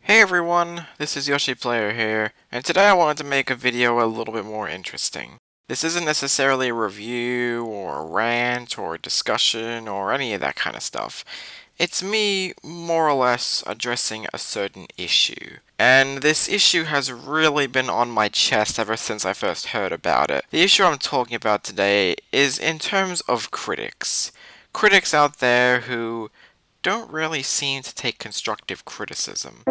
Hey everyone, this is Yoshi Player here, and today I wanted to make a video a little bit more interesting. This isn't necessarily a review, or a rant, or a discussion, or any of that kind of stuff. It's me, more or less, addressing a certain issue. And this issue has really been on my chest ever since I first heard about it. The issue I'm talking about today is in terms of critics. Critics out there who don't really seem to take constructive criticism.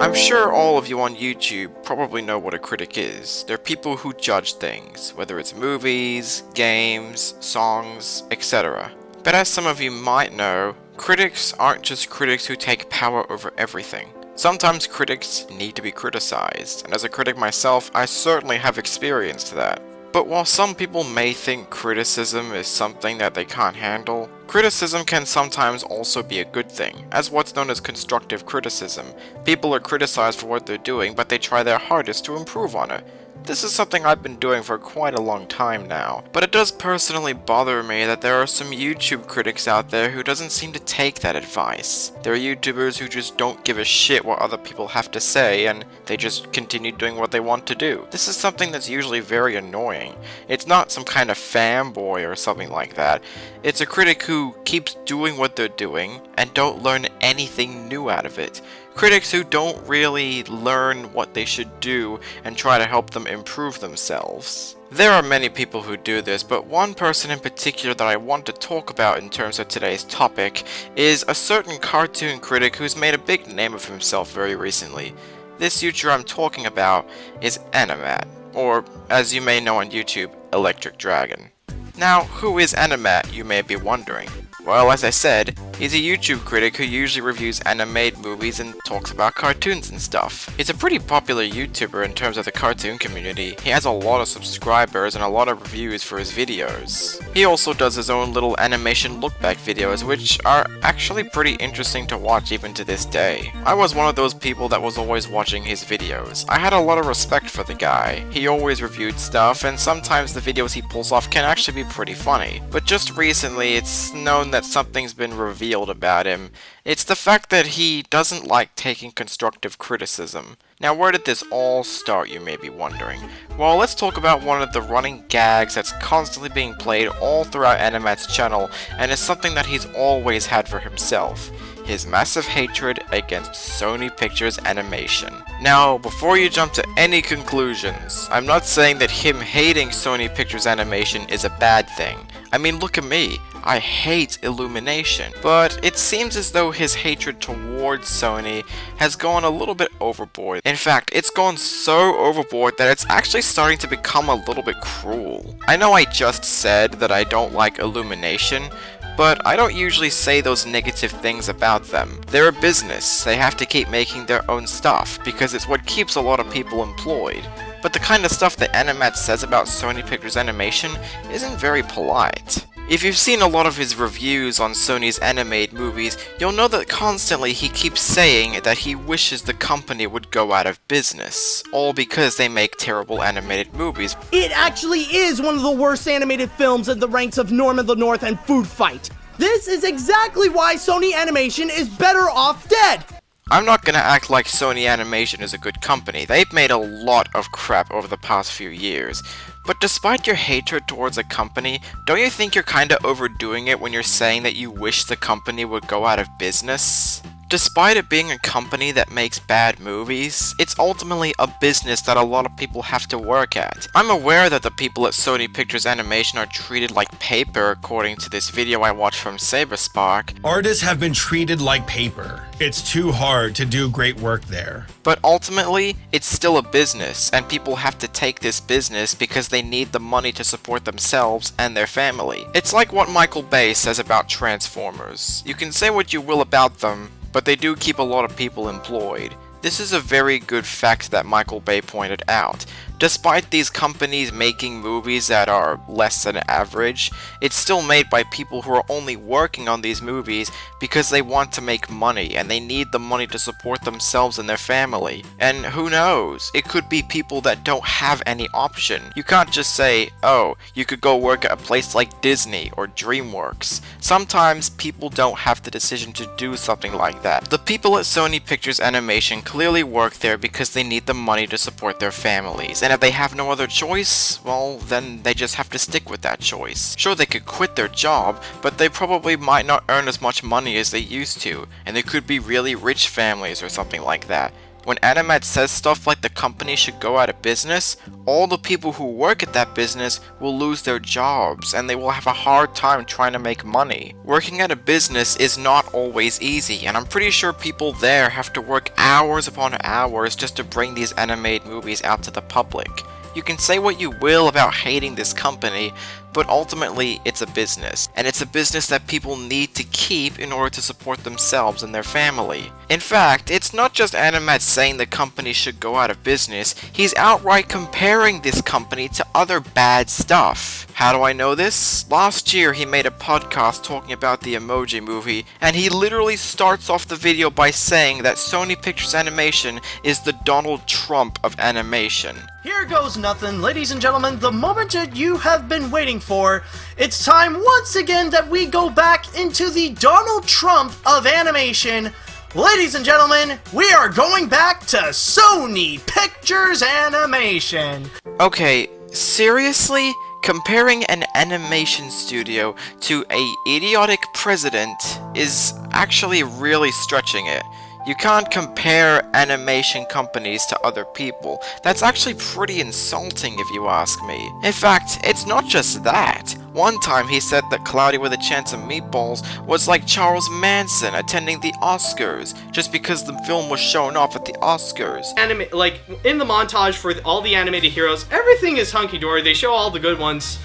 I'm sure all of you on YouTube probably know what a critic is. They're people who judge things, whether it's movies, games, songs, etc. But as some of you might know, critics aren't just critics who take power over everything. Sometimes critics need to be criticized, and as a critic myself, I certainly have experienced that. But while some people may think criticism is something that they can't handle, criticism can sometimes also be a good thing, as what's known as constructive criticism. People are criticized for what they're doing, but they try their hardest to improve on it. This is something I've been doing for quite a long time now, but it does personally bother me that there are some YouTube critics out there who doesn't seem to take that advice. There are YouTubers who just don't give a shit what other people have to say, and they just continue doing what they want to do. This is something that's usually very annoying. It's not some kind of fanboy or something like that. It's a critic who keeps doing what they're doing and don't learn anything new out of it. Critics who don't really learn what they should do and try to help them improve themselves. There are many people who do this, but one person in particular that I want to talk about in terms of today's topic is a certain cartoon critic who's made a big name of himself very recently. This YouTuber I'm talking about is AniMat, or as you may know on YouTube, ElectricDragon. Now, who is AniMat, you may be wondering? Well, as I said, he's a YouTube critic who usually reviews animated movies and talks about cartoons and stuff. He's a pretty popular YouTuber in terms of the cartoon community. He has a lot of subscribers and a lot of reviews for his videos. He also does his own little animation look-back videos, which are actually pretty interesting to watch even to this day. I was one of those people that was always watching his videos. I had a lot of respect for the guy. He always reviewed stuff, and sometimes the videos he pulls off can actually be pretty funny. But just recently, it's known that something's been revealed about him. It's the fact that he doesn't like taking constructive criticism. Now, where did this all start, you may be wondering? Well, let's talk about one of the running gags that's constantly being played all throughout AniMat's channel, and is something that he's always had for himself: his massive hatred against Sony Pictures animation. Now, before you jump to any conclusions, I'm not saying that him hating Sony Pictures animation is a bad thing. I mean, look at me. I hate Illumination, but it seems as though his hatred towards Sony has gone a little bit overboard. In fact, it's gone so overboard that it's actually starting to become a little bit cruel. I know I just said that I don't like Illumination, but I don't usually say those negative things about them. They're a business. They have to keep making their own stuff because it's what keeps a lot of people employed. But the kind of stuff that AniMat says about Sony Pictures animation isn't very polite. If you've seen a lot of his reviews on Sony's animated movies, you'll know that constantly he keeps saying that he wishes the company would go out of business, all because they make terrible animated movies. It actually is one of the worst animated films in the ranks of Norman the North and Food Fight. This is exactly why Sony Animation is better off dead! I'm not gonna act like Sony Animation is a good company. They've made a lot of crap over the past few years. But despite your hatred towards a company, don't you think you're kinda overdoing it when you're saying that you wish the company would go out of business? Despite it being a company that makes bad movies, it's ultimately a business that a lot of people have to work at. I'm aware that the people at Sony Pictures Animation are treated like paper according to this video I watched from Saberspark. Artists have been treated like paper. It's too hard to do great work there. But ultimately, it's still a business, and people have to take this business because they need the money to support themselves and their family. It's like what Michael Bay says about Transformers. You can say what you will about them, but they do keep a lot of people employed. This is a very good fact that Michael Bay pointed out. Despite these companies making movies that are less than average, it's still made by people who are only working on these movies because they want to make money and they need the money to support themselves and their family. And who knows, it could be people that don't have any option. You can't just say, oh, you could go work at a place like Disney or DreamWorks. Sometimes people don't have the decision to do something like that. The people at Sony Pictures Animation clearly work there because they need the money to support their families, and if they have no other choice, well, then they just have to stick with that choice. Sure, they could quit their job, but they probably might not earn as much money as they used to, and they could be really rich families or something like that. When AniMat says stuff like the company should go out of business, all the people who work at that business will lose their jobs and they will have a hard time trying to make money. Working at a business is not always easy, and I'm pretty sure people there have to work hours upon hours just to bring these animated movies out to the public. You can say what you will about hating this company, but ultimately it's a business, and it's a business that people need to keep in order to support themselves and their family. In fact, it's not just AniMat saying the company should go out of business, he's outright comparing this company to other bad stuff. How do I know this? Last year he made a podcast talking about the Emoji Movie, and he literally starts off the video by saying that Sony Pictures Animation is the Donald Trump of animation. Here goes nothing, ladies and gentlemen, the moment that you have been waiting for. It's time once again that we go back into the Donald Trump of animation. Ladies and gentlemen, we are going back to Sony Pictures Animation. Okay, seriously? Comparing an animation studio to a idiotic president is actually really stretching it. You can't compare animation companies to other people. That's actually pretty insulting if you ask me. In fact, it's not just that. One time he said that Cloudy with a Chance of Meatballs was like Charles Manson attending the Oscars just because the film was shown off at the Oscars. Like, in the montage for all the animated heroes, everything is hunky-dory, they show all the good ones.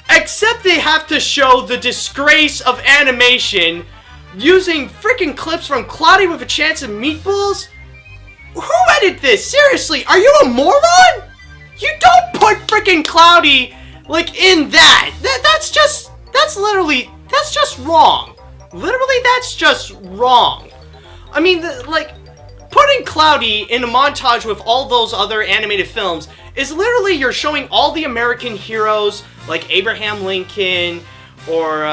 Except they have to show the disgrace of animation using freaking clips from Cloudy with a Chance of Meatballs? Who edited this? Seriously, are you a moron? You don't put freaking Cloudy, like, in that. That's just wrong. Literally, that's just wrong. I mean, putting Cloudy in a montage with all those other animated films is literally you're showing all the American heroes, like Abraham Lincoln, or,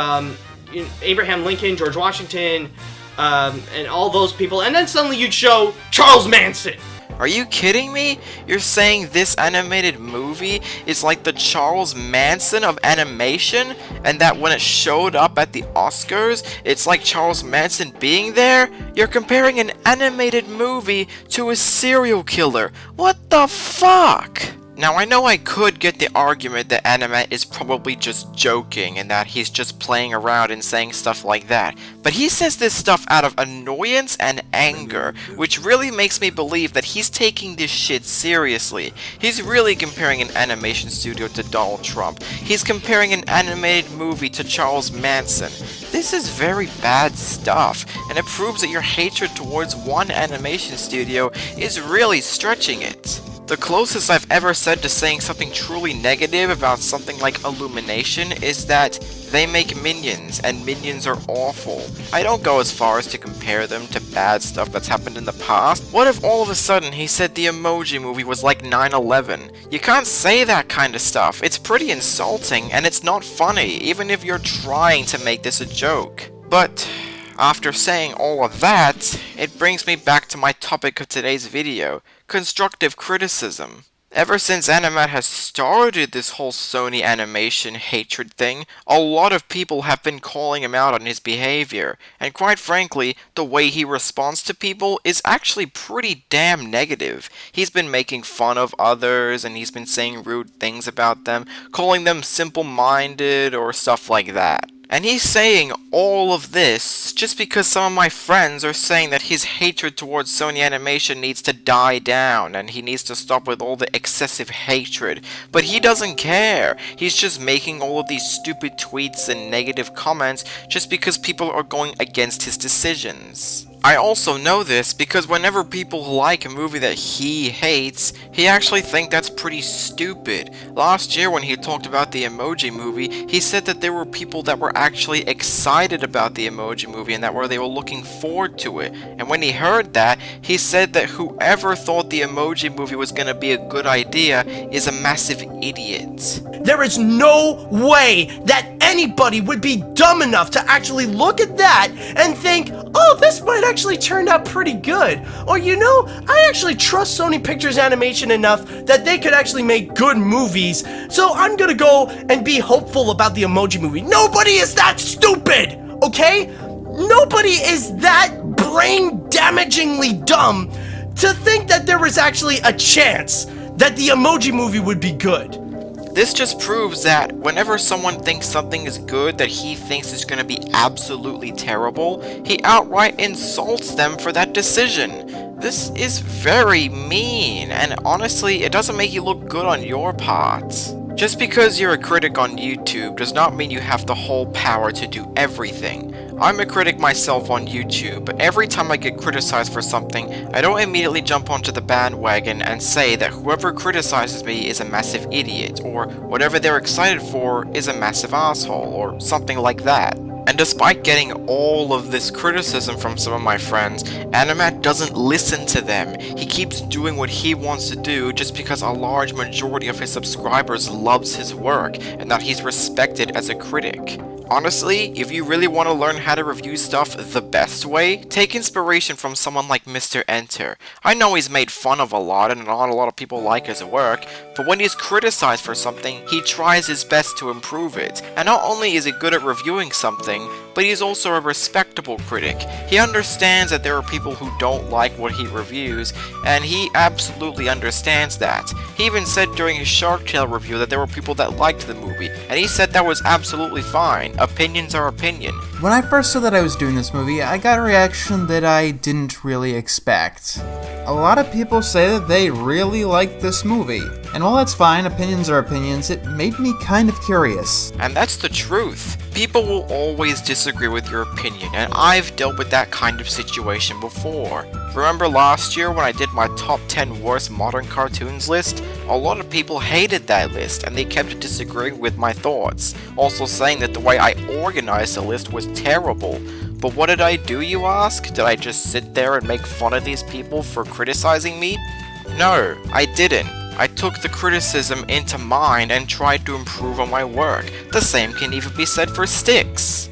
Abraham Lincoln, George Washington, and all those people, and then suddenly you'd show Charles Manson. Are you kidding me? You're saying this animated movie is like the Charles Manson of animation, and that when it showed up at the Oscars, it's like Charles Manson being there? You're comparing an animated movie to a serial killer. What the fuck? Now, I know I could get the argument that AniMat is probably just joking and that he's just playing around and saying stuff like that, but he says this stuff out of annoyance and anger, which really makes me believe that he's taking this shit seriously. He's really comparing an animation studio to Donald Trump. He's comparing an animated movie to Charles Manson. This is very bad stuff, and it proves that your hatred towards one animation studio is really stretching it. The closest I've ever said to saying something truly negative about something like Illumination is that they make Minions, and Minions are awful. I don't go as far as to compare them to bad stuff that's happened in the past. What if all of a sudden he said the Emoji Movie was like 9/11? You can't say that kind of stuff. It's pretty insulting, and it's not funny, even if you're trying to make this a joke. But after saying all of that, it brings me back to my topic of today's video, constructive criticism. Ever since AniMat has started this whole Sony animation hatred thing, a lot of people have been calling him out on his behavior, and quite frankly, the way he responds to people is actually pretty damn negative. He's been making fun of others, and he's been saying rude things about them, calling them simple-minded or stuff like that. And he's saying all of this just because some of my friends are saying that his hatred towards Sony Animation needs to die down and he needs to stop with all the excessive hatred. But he doesn't care. He's just making all of these stupid tweets and negative comments just because people are going against his decisions. I also know this because whenever people like a movie that he hates, he actually thinks that's pretty stupid. Last year when he talked about the Emoji Movie, he said that there were people that were actually excited about the Emoji Movie and that they were looking forward to it. And when he heard that, he said that whoever thought the Emoji Movie was gonna be a good idea is a massive idiot. There is no way that anybody would be dumb enough to actually look at that and think, oh, this might actually turn out pretty good. Or, you know, I actually trust Sony Pictures Animation enough that they could actually make good movies, so I'm gonna go and be hopeful about the Emoji Movie. Nobody is that stupid, okay? Nobody is that brain-damagingly dumb to think that there is actually a chance that the Emoji Movie would be good. This just proves that whenever someone thinks something is good that he thinks is going to be absolutely terrible, he outright insults them for that decision. This is very mean, and honestly, it doesn't make you look good on your part. Just because you're a critic on YouTube does not mean you have the whole power to do everything. I'm a critic myself on YouTube, but every time I get criticized for something, I don't immediately jump onto the bandwagon and say that whoever criticizes me is a massive idiot, or whatever they're excited for is a massive asshole, or something like that. And despite getting all of this criticism from some of my friends, AniMat doesn't listen to them. He keeps doing what he wants to do just because a large majority of his subscribers loves his work, and that he's respected as a critic. Honestly, if you really want to learn how to review stuff the best way, take inspiration from someone like Mr. Enter. I know he's made fun of a lot and not a lot of people like his work, but when he's criticized for something, he tries his best to improve it. And not only is he good at reviewing something, but he's also a respectable critic. He understands that there are people who don't like what he reviews, and he absolutely understands that. He even said during his Shark Tale review that there were people that liked the movie, and he said that was absolutely fine. Opinions are opinion. When I first saw that I was doing this movie, I got a reaction that I didn't really expect. A lot of people say that they really liked this movie. And while that's fine, opinions are opinions, it made me kind of curious. And that's the truth. People will always disagree with your opinion, and I've dealt with that kind of situation before. Remember last year when I did my top 10 worst modern cartoons list? A lot of people hated that list, and they kept disagreeing with my thoughts, also saying that the way I organized the list was terrible. But what did I do, you ask? Did I just sit there and make fun of these people for criticizing me? No, I didn't. I took the criticism into mind and tried to improve on my work. The same can even be said for Sticks.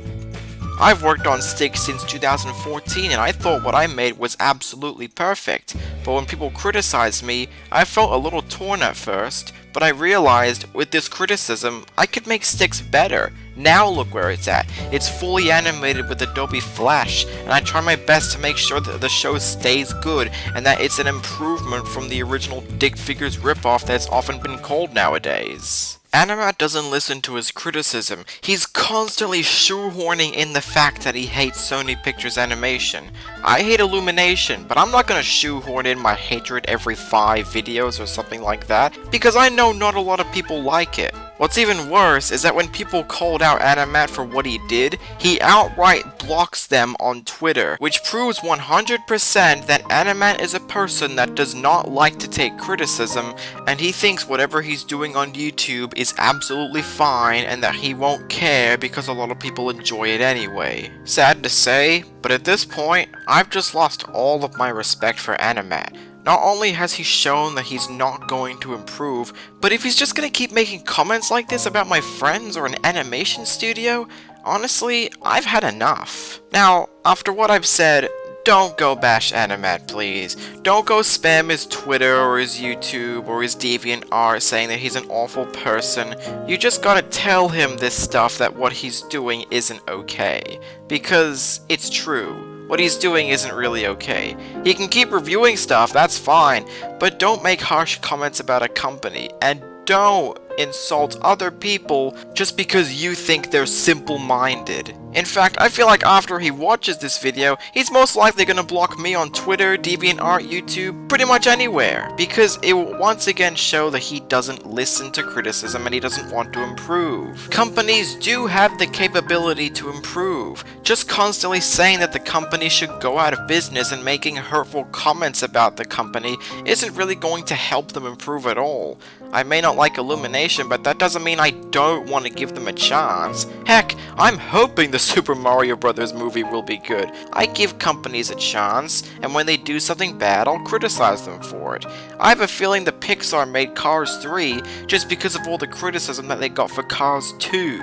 I've worked on Sticks since 2014 and I thought what I made was absolutely perfect, but when people criticized me, I felt a little torn at first, but I realized with this criticism, I could make Sticks better. Now look where it's at. It's fully animated with Adobe Flash, and I try my best to make sure that the show stays good and that it's an improvement from the original Dick Figures ripoff that's often been called nowadays. AniMat doesn't listen to his criticism. He's constantly shoehorning in the fact that he hates Sony Pictures Animation. I hate Illumination, but I'm not gonna shoehorn in my hatred every 5 videos or something like that, because I know not a lot of people like it. What's even worse is that when people called out AniMat for what he did, he outright blocks them on Twitter, which proves 100% that AniMat is a person that does not like to take criticism, and he thinks whatever he's doing on YouTube is absolutely fine and that he won't care because a lot of people enjoy it anyway. Sad to say, but at this point, I've just lost all of my respect for AniMat. Not only has he shown that he's not going to improve, but if he's just gonna keep making comments like this about my friends or an animation studio, honestly, I've had enough. Now, after what I've said, don't go bash AniMat, please. Don't go spam his Twitter or his YouTube or his DeviantArt saying that he's an awful person. You just gotta tell him this stuff that what he's doing isn't okay. Because it's true. What he's doing isn't really okay. He can keep reviewing stuff, that's fine, but don't make harsh comments about a company, and don't insult other people just because you think they're simple-minded. In fact, I feel like after he watches this video, he's most likely gonna block me on Twitter, DeviantArt, YouTube, pretty much anywhere, because it will once again show that he doesn't listen to criticism and he doesn't want to improve. Companies do have the capability to improve. Just constantly saying that the company should go out of business and making hurtful comments about the company isn't really going to help them improve at all. I may not like Illumination, but that doesn't mean I don't want to give them a chance. Heck, I'm hoping the Super Mario Bros. Movie will be good. I give companies a chance, and when they do something bad, I'll criticize them for it. I have a feeling that Pixar made Cars 3 just because of all the criticism that they got for Cars 2.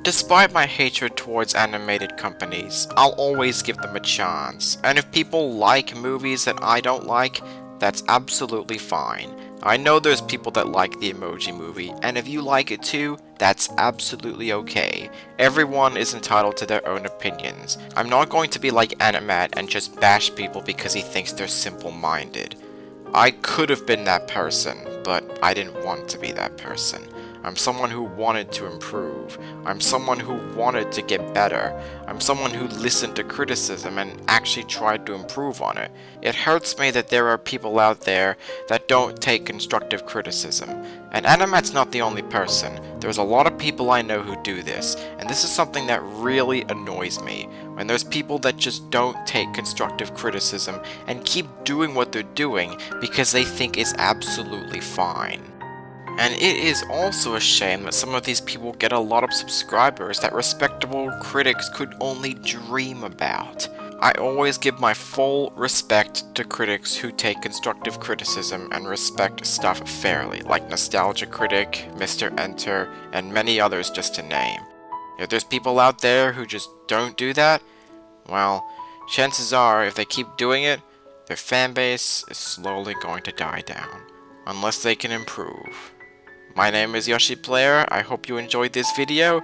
Despite my hatred towards animated companies, I'll always give them a chance, and if people like movies that I don't like, that's absolutely fine. I know there's people that like the Emoji Movie, and if you like it too, that's absolutely okay. Everyone is entitled to their own opinions. I'm not going to be like AniMat and just bash people because he thinks they're simple-minded. I could have been that person, but I didn't want to be that person. I'm someone who wanted to improve. I'm someone who wanted to get better. I'm someone who listened to criticism and actually tried to improve on it. It hurts me that there are people out there that don't take constructive criticism. And AniMat's not the only person. There's a lot of people I know who do this, and this is something that really annoys me. When there's people that just don't take constructive criticism and keep doing what they're doing because they think it's absolutely fine. And it is also a shame that some of these people get a lot of subscribers that respectable critics could only dream about. I always give my full respect to critics who take constructive criticism and respect stuff fairly, like Nostalgia Critic, Mr. Enter, and many others just to name. If there's people out there who just don't do that, well, chances are if they keep doing it, their fanbase is slowly going to die down, unless they can improve. My name is Yoshi Player, I hope you enjoyed this video,